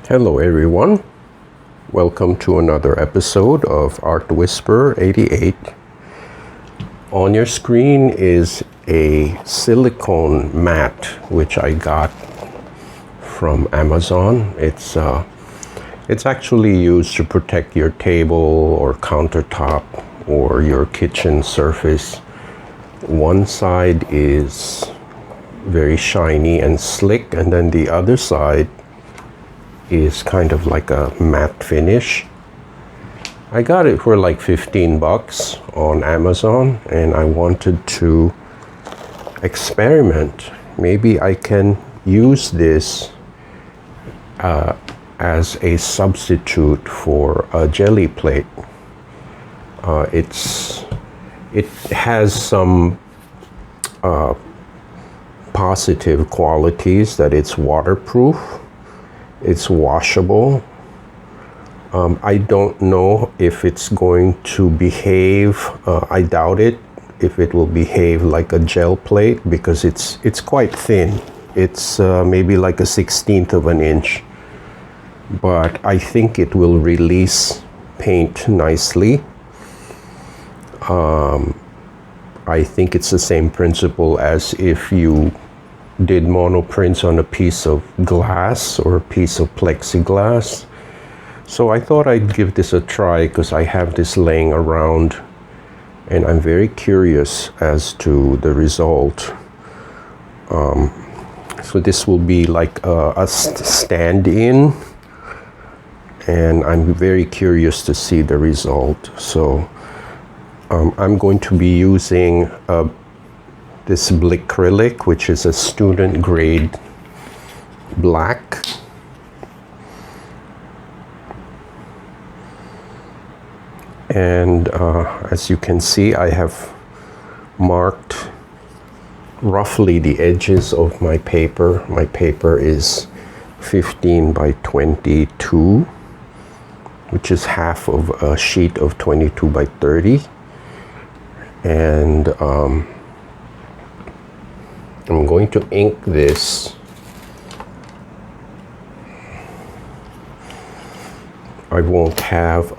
Hello everyone, welcome to another episode of Art Whisper 88. On your screen is a silicone mat which I got from Amazon. It's actually used to protect your table or countertop or your kitchen surface. One side is very shiny and slick, and then the other side is kind of like a matte finish. I got it for like 15 bucks on Amazon, and I wanted to experiment. Maybe I can use this as a substitute for a jelly plate. It has some positive qualities, that it's waterproof. It's washable. I don't know if it's going to behave. I doubt it. If it will behave like a gel plate, because it's quite thin. It's maybe like a 1/16 of an inch. But I think it will release paint nicely. I think it's the same principle as if you did monoprints on a piece of glass or a piece of plexiglass. So I thought I'd give this a try because I have this laying around and I'm very curious as to the result. So this will be like a stand-in, and I'm very curious to see the result. So I'm going to be using this Blickcrylic, which is a student grade black. And as you can see, I have marked roughly the edges of my paper. My paper is 15 by 22, which is half of a sheet of 22 by 30. And I'm going to ink this. I won't have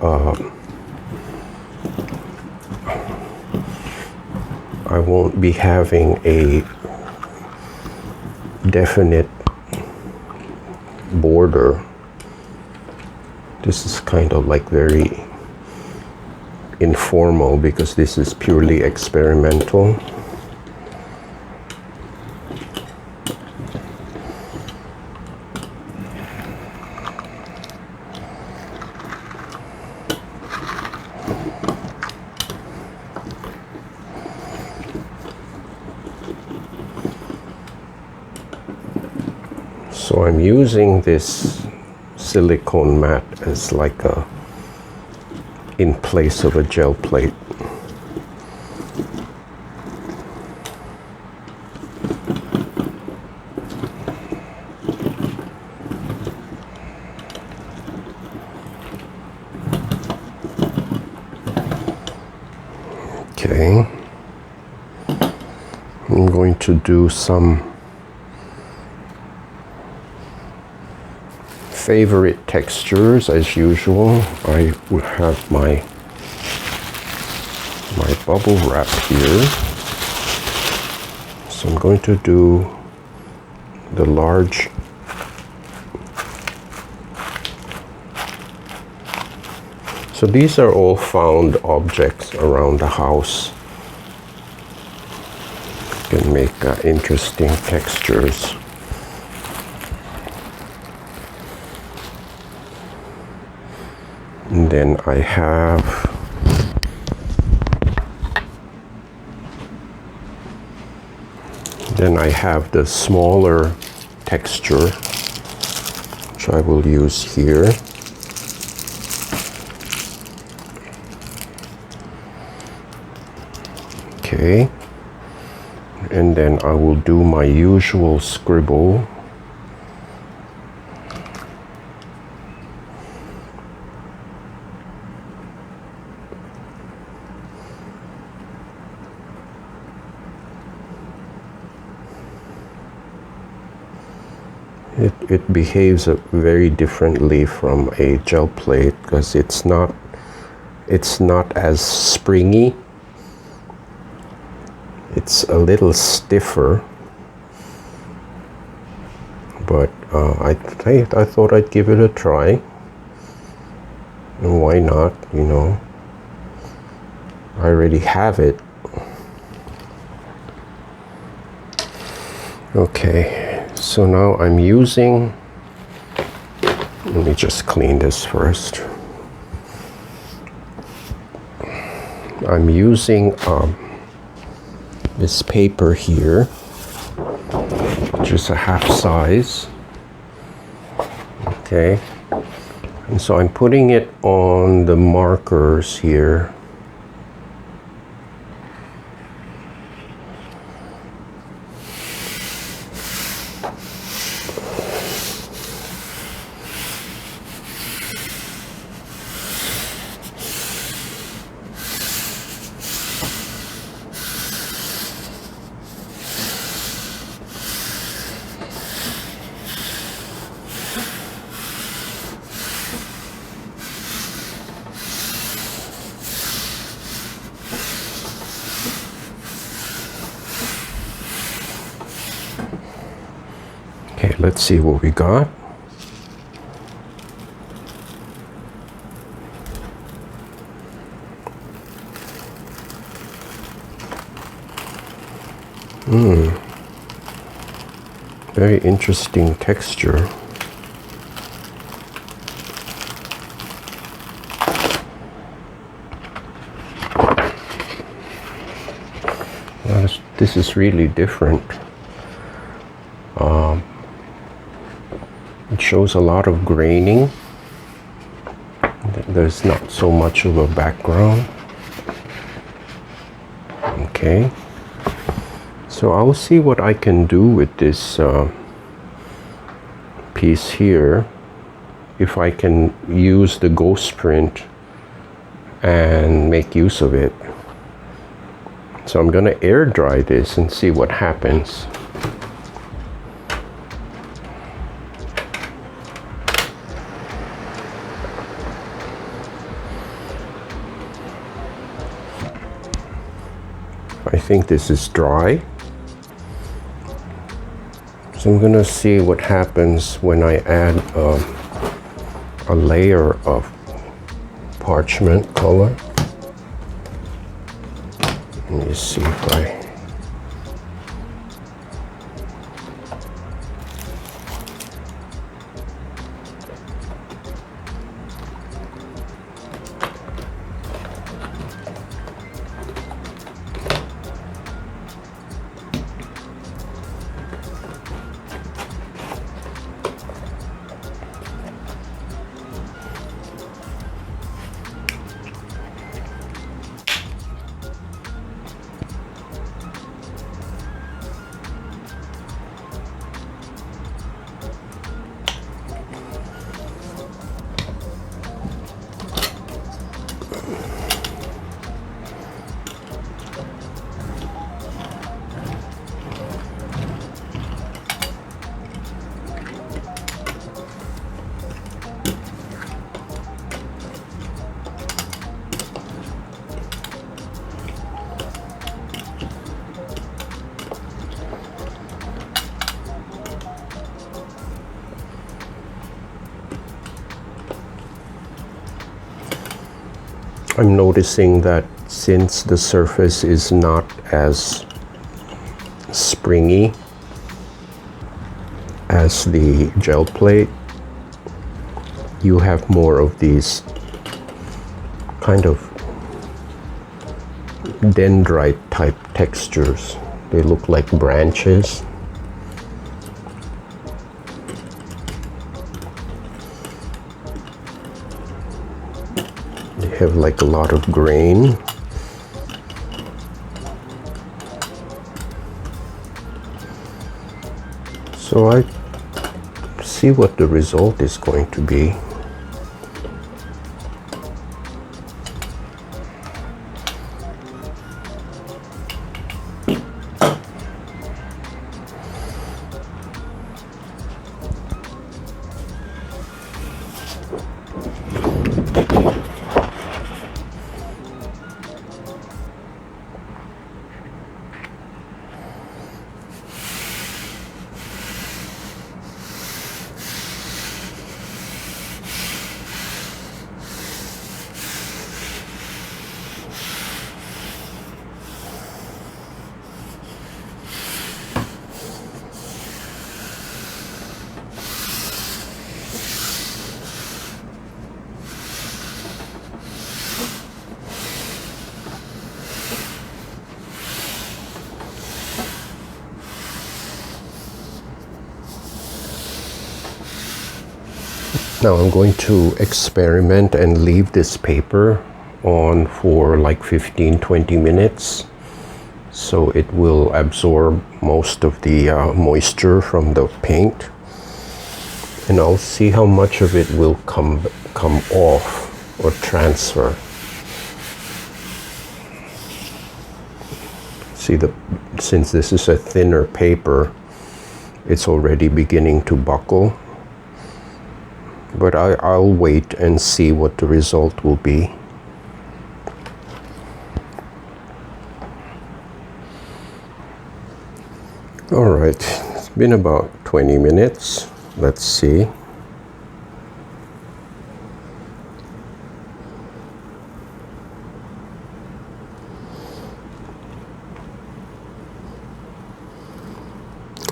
I won't be having a definite border. This is kind of like very informal because this is purely experimental. So I'm using this silicone mat as like a in place of a gel plate. Okay. I'm going to do some favorite textures as usual. I will have my bubble wrap here. So I'm going to do the large So these are all found objects around the house. You can make interesting textures. And then I have the smaller texture, which I will use here. Okay, and then I will do my usual scribble. it behaves very differently from a gel plate because it's not as springy. It's a little stiffer, but I thought I'd give it a try, and why not, you know. I already have it. Okay, so now I'm using, let me just clean this first. I'm using this paper here, which is a half size. Okay, and so I'm putting it on the markers here. Okay, let's see what we got. Very interesting texture. This is really different. It shows a lot of graining. There's not so much of a background. Okay. So I'll see what I can do with this piece here. If I can use the ghost print and make use of it. So I'm going to air dry this and see what happens. I think this is dry. So I'm going to see what happens when I add a layer of parchment color. Let me see if I... I'm noticing that since the surface is not as springy as the gel plate, you have more of these kind of dendrite type textures. They look like branches. Have like a lot of grain. So I see what the result is going to be. Now I'm going to experiment and leave this paper on for like 15-20 minutes so it will absorb most of the moisture from the paint, and I'll see how much of it will come off or transfer. See, since this is a thinner paper, it's already beginning to buckle. But I'll wait and see what the result will be. All right, it's been about 20 minutes. Let's see.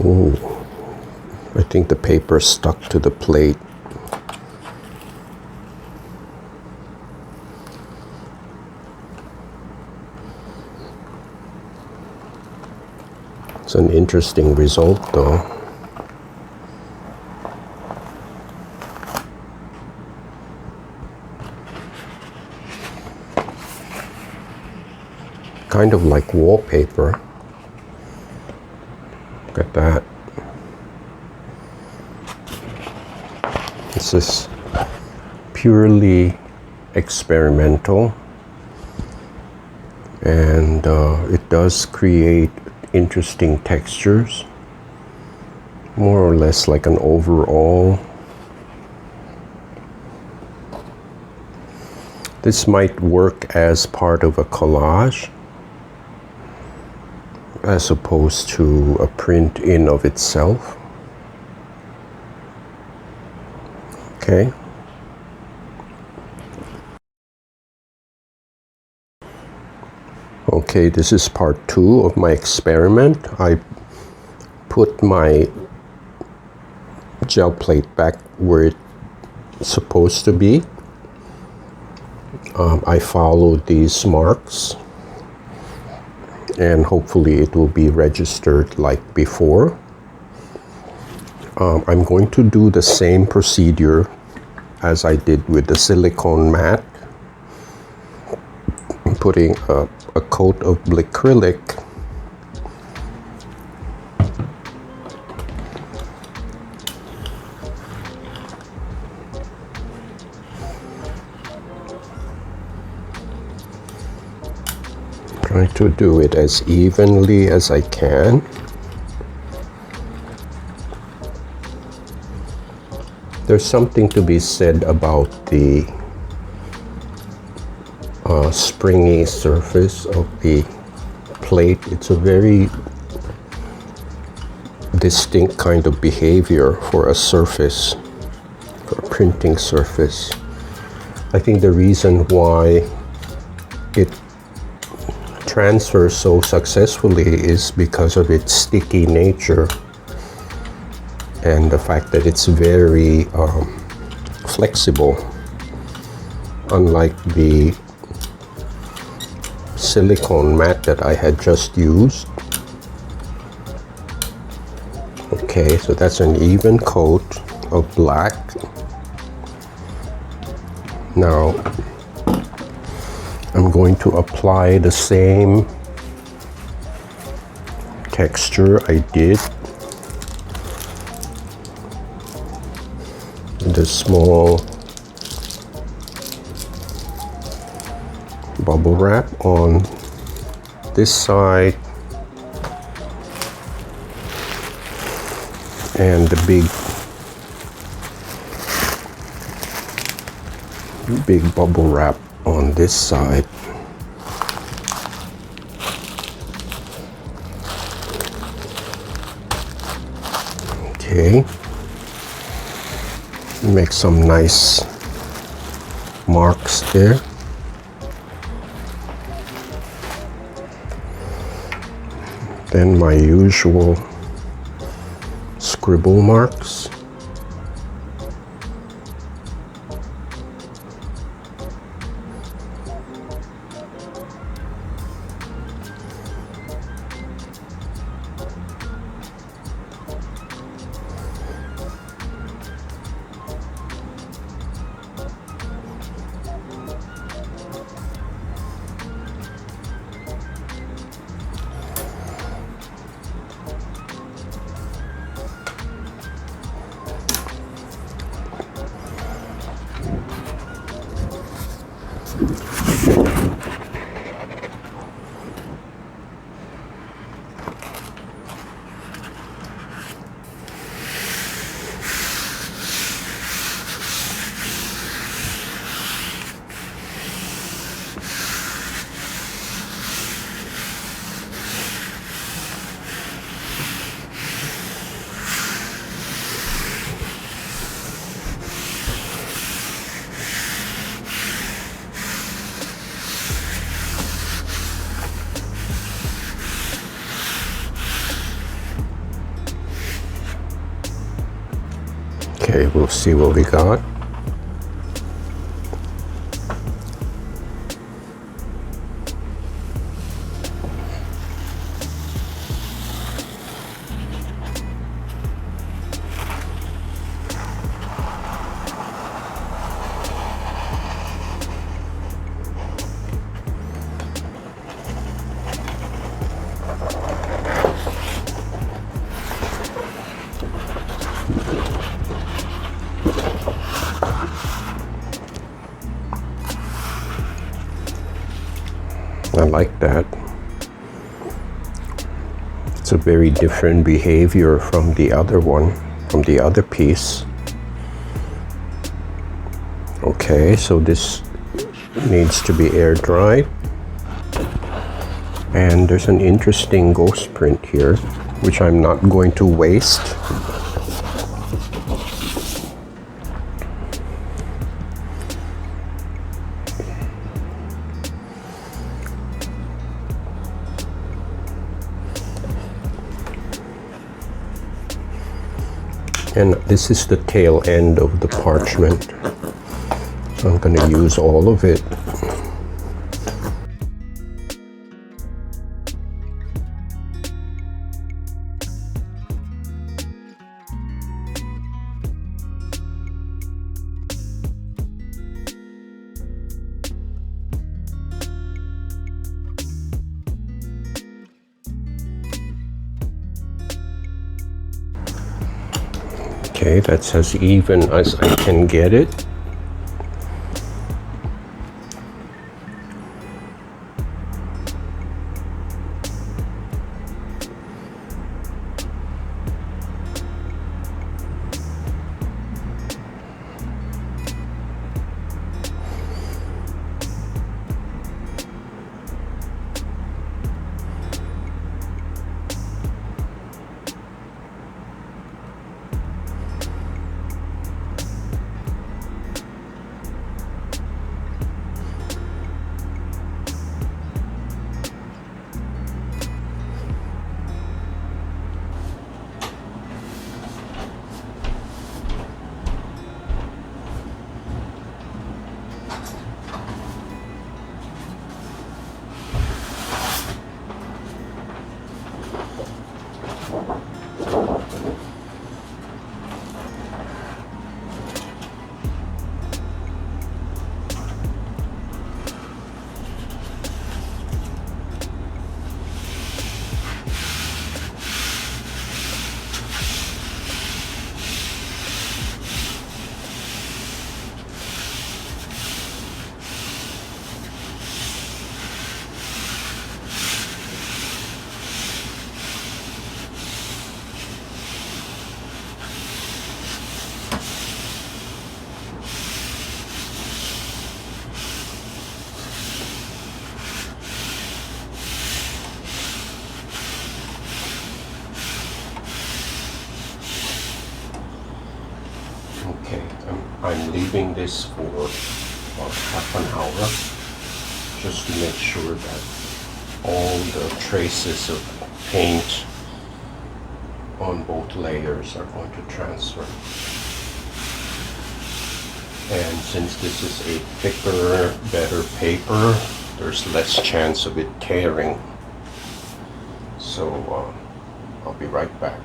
Ooh, I think the paper stuck to the plate. It's an interesting result, though. Kind of like wallpaper. Look at that. This is purely experimental, and it does create interesting textures, more or less like an overall. This might work as part of a collage as opposed to a print in of itself. Okay. Okay, this is part 2 of my experiment. I put my gel plate back where it's supposed to be. I followed these marks, and hopefully it will be registered like before. I'm going to do the same procedure as I did with the silicone mat. I'm putting a coat of Blickcrylic try to do it as evenly as I can. There's something to be said about the springy surface of the plate. It's a very distinct kind of behavior for a surface, for a printing surface. I think the reason why it transfers so successfully is because of its sticky nature and the fact that it's very flexible, unlike the silicone mat that I had just used. Okay, so that's an even coat of black. Now I'm going to apply the same texture I did with the small bubble wrap on this side and the big bubble wrap on this side. Okay, make some nice marks there. Then my usual scribble marks. Okay, we'll see what we got. I like that. It's a very different behavior from the other one, from the other piece. Okay, so this needs to be air dried. And there's an interesting ghost print here, which I'm not going to waste. And this is the tail end of the parchment, so I'm going to use all of it. Okay, that's as even as I can get it. Okay, I'm leaving this for about half an hour just to make sure that all the traces of paint on both layers are going to transfer. And since this is a thicker, better paper, there's less chance of it tearing. So I'll be right back.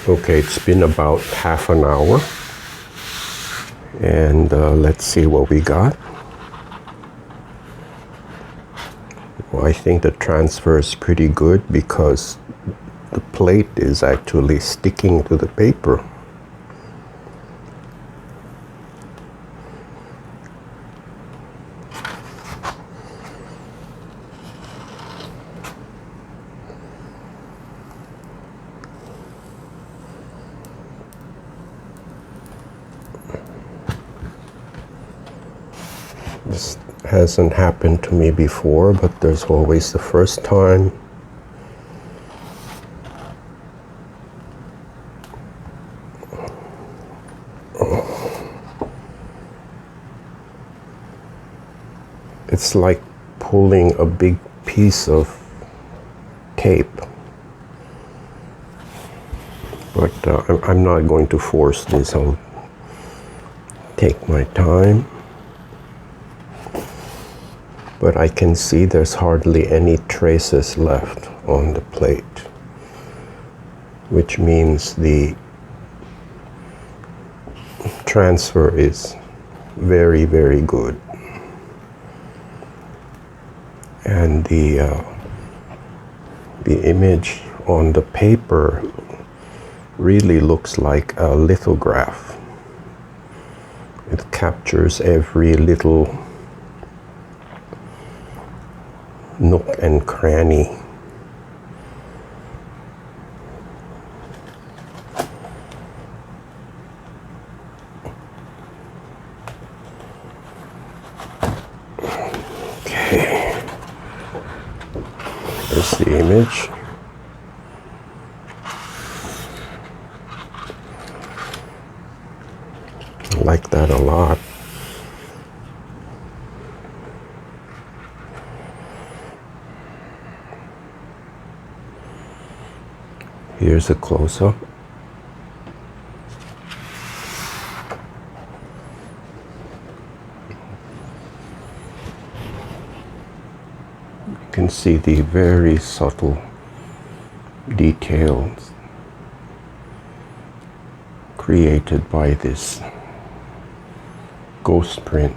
Okay, it's been about half an hour, and let's see what we got. Well, I think the transfer is pretty good because the plate is actually sticking to the paper. This hasn't happened to me before, but there's always the first time. It's like pulling a big piece of tape, but I'm not going to force this. I'll take my time. But I can see there's hardly any traces left on the plate, which means the transfer is very, very good. And the image on the paper really looks like a lithograph. It captures every little nook and cranny. Okay, there's the image. I like that a lot. Here's a close-up. You can see the very subtle details created by this ghost print.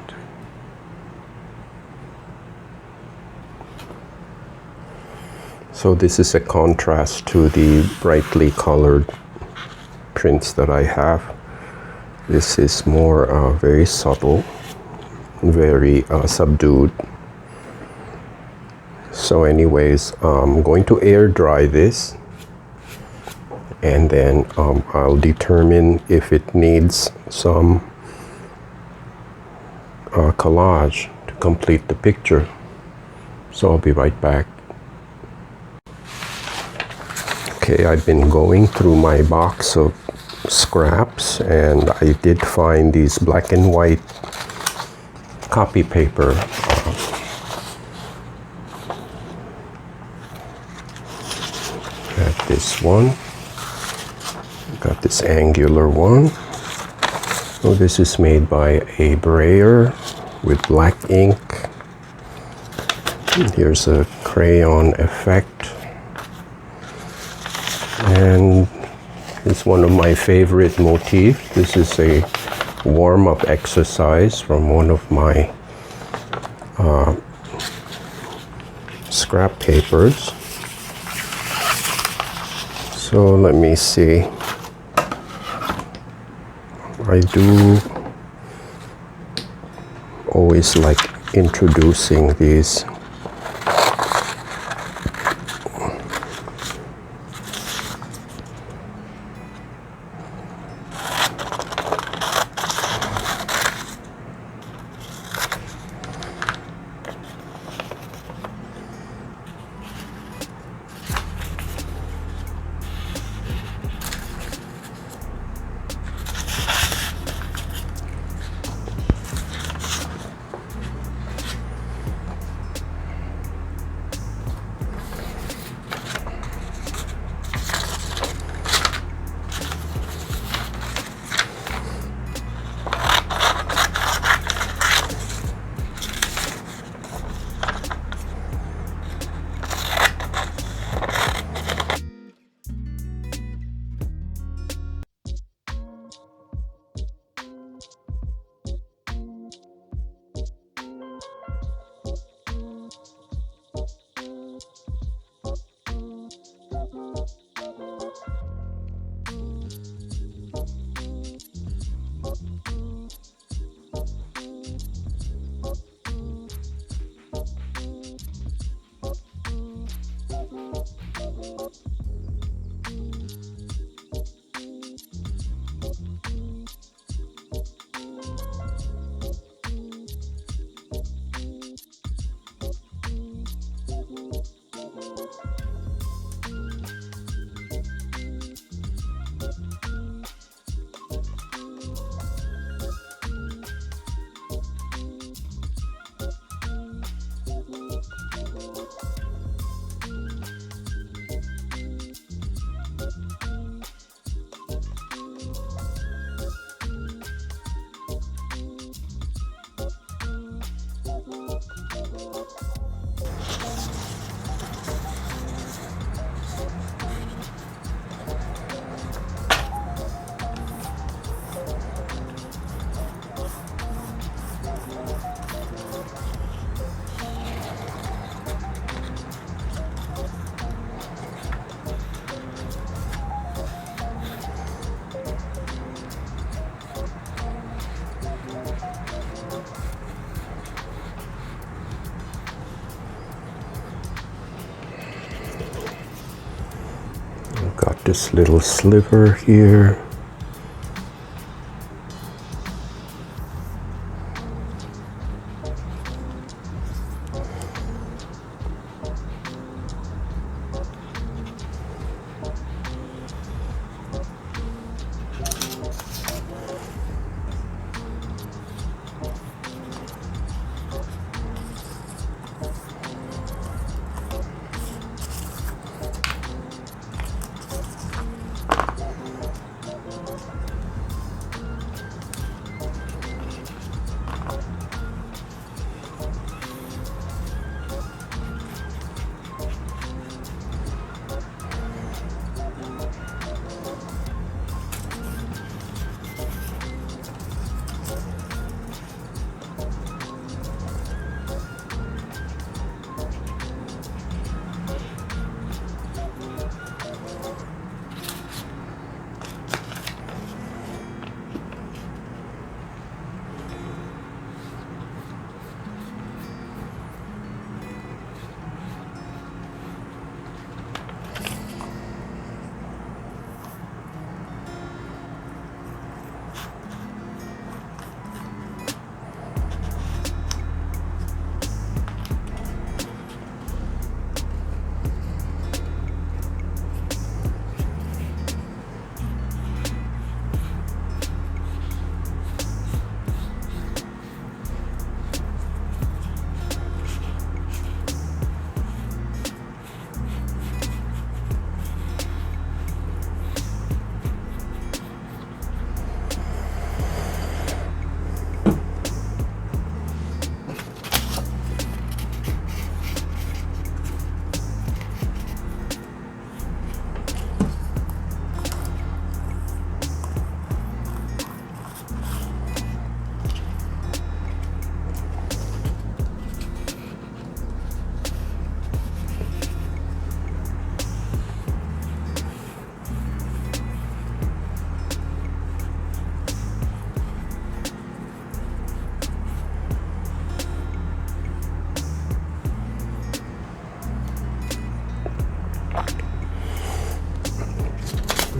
So this is a contrast to the brightly colored prints that I have. This is more very subtle, very subdued. So anyways, I'm going to air dry this, and then I'll determine if it needs some collage to complete the picture. So I'll be right back. Okay, I've been going through my box of scraps, and I did find these black and white copy paper. Got this one. Got this angular one. So this is made by a brayer with black ink. Here's a crayon effect. And it's one of my favorite motifs. This is a warm-up exercise from one of my scrap papers. So let me see. I do always like introducing these this little sliver here.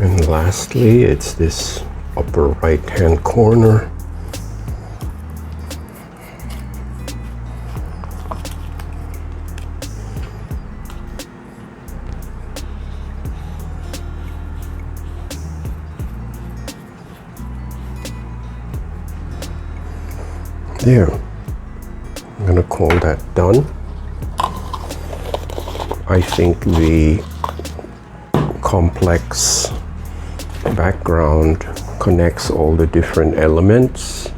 And lastly, it's this upper right hand corner. There, I'm gonna call that done. I think the complex background connects all the different elements.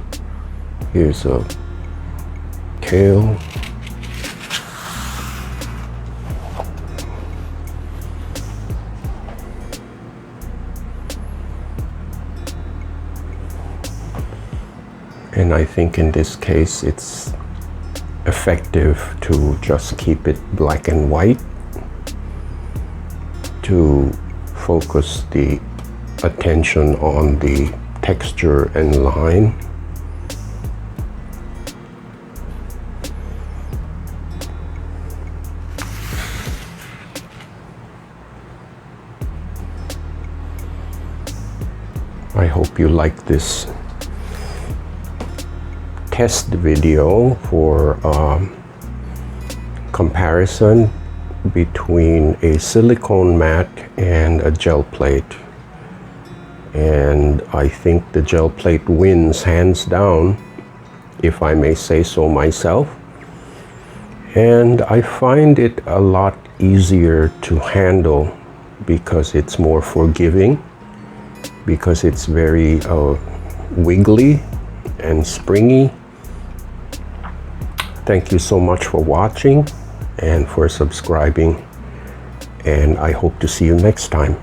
Here's a tail. And I think in this case it's effective to just keep it black and white to focus the attention on the texture and line. I hope you like this test video for comparison between a silicone mat and a gel plate. And I think the gel plate wins hands down, if I may say so myself. And I find it a lot easier to handle because it's more forgiving, because it's very wiggly and springy. Thank you so much for watching and for subscribing, and I hope to see you next time.